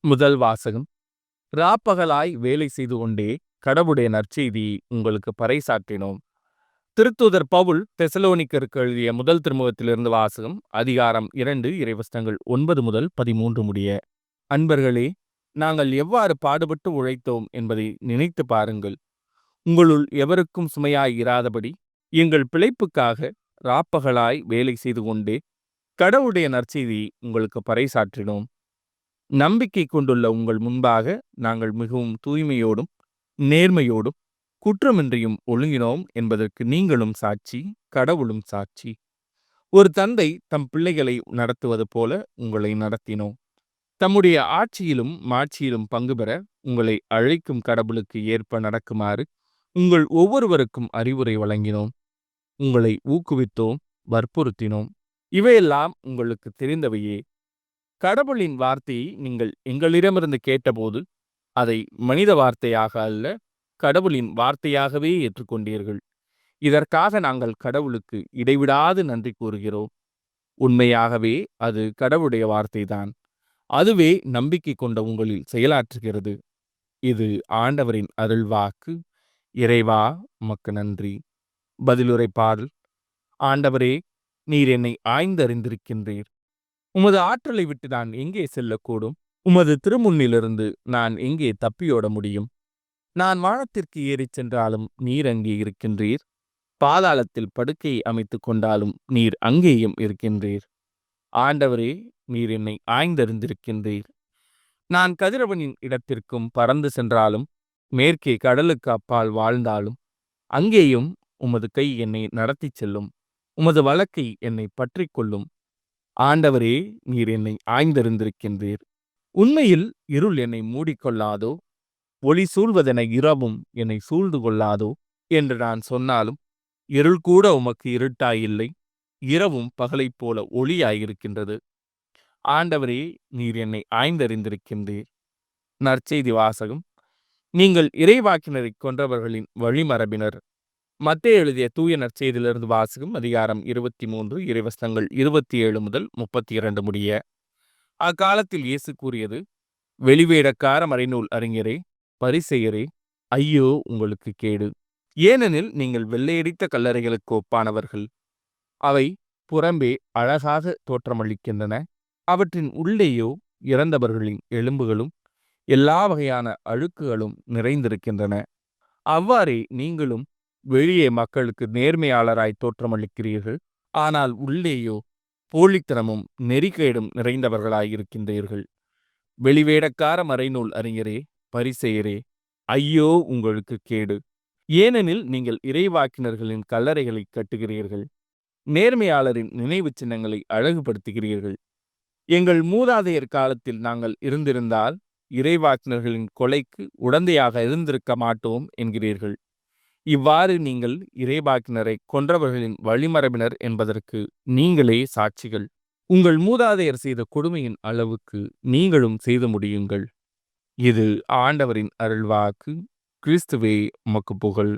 முதல் வாசகம். ராப்பகலாய் வேலை செய்து கொண்டே கடவுளுடைய நற்செய்தியை உங்களுக்கு பறைசாற்றினோம். திருத்தூதர் பவுல் தெசலோனிக்கருக்கு எழுதிய முதல் திருமுகத்திலிருந்து வாசகம். அதிகாரம் 2 இறைவசனங்கள் 9 முதல் 13 முடிய. அன்பர்களே, நாங்கள் எவ்வாறு பாடுபட்டு உழைத்தோம் என்பதை நினைத்து பாருங்கள். உங்களுள் எவருக்கும் சுமையாய் இராதபடி எங்கள் பிழைப்புக்காக ராப்பகலாய் வேலை செய்து கொண்டே கடவுளுடைய நற்செய்தியை உங்களுக்கு பறைசாற்றினோம். நம்பிக்கை கொண்டுள்ள உங்கள் முன்பாக நாங்கள் மிகவும் தூய்மையோடும் நேர்மையோடும் குற்றமின்றியும் ஒழுங்கினோம் என்பதற்கு நீங்களும் சாட்சி, கடவுளும் சாட்சி. ஒரு தந்தை தம் பிள்ளைகளை நடத்துவது போல உங்களை நடத்தினோம். தம்முடைய ஆட்சியிலும் மாட்சியிலும் பங்கு பெற உங்களை அழைக்கும் கடவுளுக்கு ஏற்ப நடக்குமாறு உங்கள் ஒவ்வொருவருக்கும் அறிவுரை வழங்கினோம். உங்களை ஊக்குவித்தோம், வற்புறுத்தினோம். இவையெல்லாம் உங்களுக்கு தெரிந்தவையே. கடவுளின் வார்த்தையை நீங்கள் எங்களிடமிருந்து கேட்டபோது அதை மனித வார்த்தையாக அல்ல, கடவுளின் வார்த்தையாகவே ஏற்றுக்கொண்டீர்கள். இதற்காக நாங்கள் கடவுளுக்கு இடைவிடாது நன்றி கூறுகிறோம். உண்மையாகவே அது கடவுளுடைய வார்த்தைதான். அதுவே நம்பிக்கை கொண்ட உங்களில் செயலாற்றுகிறது. இது ஆண்டவரின் அருள்வாக்கு. இறைவா, உமக்கு நன்றி. பதிலுரை பாடல். ஆண்டவரே, நீர் என்னை ஆய்ந்தறிந்திருக்கின்றீர். உமது ஆற்றலை விட்டு நான் எங்கே செல்லக்கூடும்? உமது திருமுன்னிலிருந்து நான் எங்கே தப்பியோட முடியும்? நான் வானத்திற்கு ஏறிச் சென்றாலும் நீர் அங்கே இருக்கின்றீர். பாதாளத்தில் படுக்கையை அமைத்துக் கொண்டாலும் நீர் அங்கேயும் இருக்கின்றீர். ஆண்டவரே, நீர் என்னை ஆய்ந்தறிந்திருக்கின்றீர். நான் கதிரவனின் இடத்திற்கும் பறந்து சென்றாலும், மேற்கே கடலுக்கு அப்பால் வாழ்ந்தாலும், அங்கேயும் உமது கை என்னை நடத்திச் செல்லும். உமது வலக்கை என்னை பற்றி கொள்ளும். ஆண்டவரே, நீர் என்னை ஆய்ந்தறிந்திருக்கின்றீர். உண்மையில் இருள் என்னை மூடிக்கொள்ளாதோ, ஒளி சூழ்வதென இரவும் என்னை சூழ்ந்து கொள்ளாதோ என்று நான் சொன்னாலும், இருள் கூட உமக்கு இருட்டாயில்லை, இரவும் பகலைப் போல ஒளியாயிருக்கின்றது. ஆண்டவரே, நீர் என்னை ஆய்ந்தறிந்திருக்கின்றீர். நற்செய்தி வாசகம். நீங்கள் இறைவாக்கினரை கொன்றவர்களின் வழிமரபினர். மத்தேயு எழுதிய தூய நற்செய்தியிலிருந்து வாசகம். அதிகாரம் 23 இறைவசனங்கள் 27 முதல் 32 முடிய. அக்காலத்தில் இயேசு கூறியது: வெளிவேடக்கார மறைநூல் அறிஞரே, பரிசேயரே, ஐயோ உங்களுக்கு கேடு! ஏனெனில் நீங்கள் வெள்ளையடித்த கல்லறைகளுக்கு ஒப்பானவர்கள். அவை புறம்பே அழகாக தோற்றமளிக்கின்றன, அவற்றின் உள்ளேயோ இறந்தவர்களின் எலும்புகளும் எல்லா வகையான அழுக்குகளும் நிறைந்திருக்கின்றன. அவ்வாறே நீங்களும் வெளியே மக்களுக்கு நேர்மையாளராய் தோற்றமளிக்கிறீர்கள், ஆனால் உள்ளேயோ போலித்தனமும் நெறிகேடும் நிறைந்தவர்களாயிருக்கின்றீர்கள். வெளிவேடக்கார மறைநூல் அறிஞரே, பரிசேயரே, ஐயோ உங்களுக்கு கேடு! ஏனெனில் நீங்கள் இறைவாக்கினர்களின் கல்லறைகளை கட்டுகிறீர்கள், நேர்மையாளரின் நினைவு சின்னங்களை அழகுபடுத்துகிறீர்கள். எங்கள் மூதாதையர் காலத்தில் நாங்கள் இருந்திருந்தால் இறைவாக்கினர்களின் கொலைக்கு உடந்தையாக இருந்திருக்க மாட்டோம் என்கிறீர்கள். இவ்வாறு நீங்கள் இறைவாக்கினரை கொன்றவர்களின் வழிமரபினர் என்பதற்கு நீங்களே சாட்சிகள். உங்கள் மூதாதையர் செய்த கொடுமையின் அளவுக்கு நீங்களும் செய்து முடியுங்கள். இது ஆண்டவரின் அருள்வாக்கு. கிறிஸ்துவே, உமக்கு புகழ்.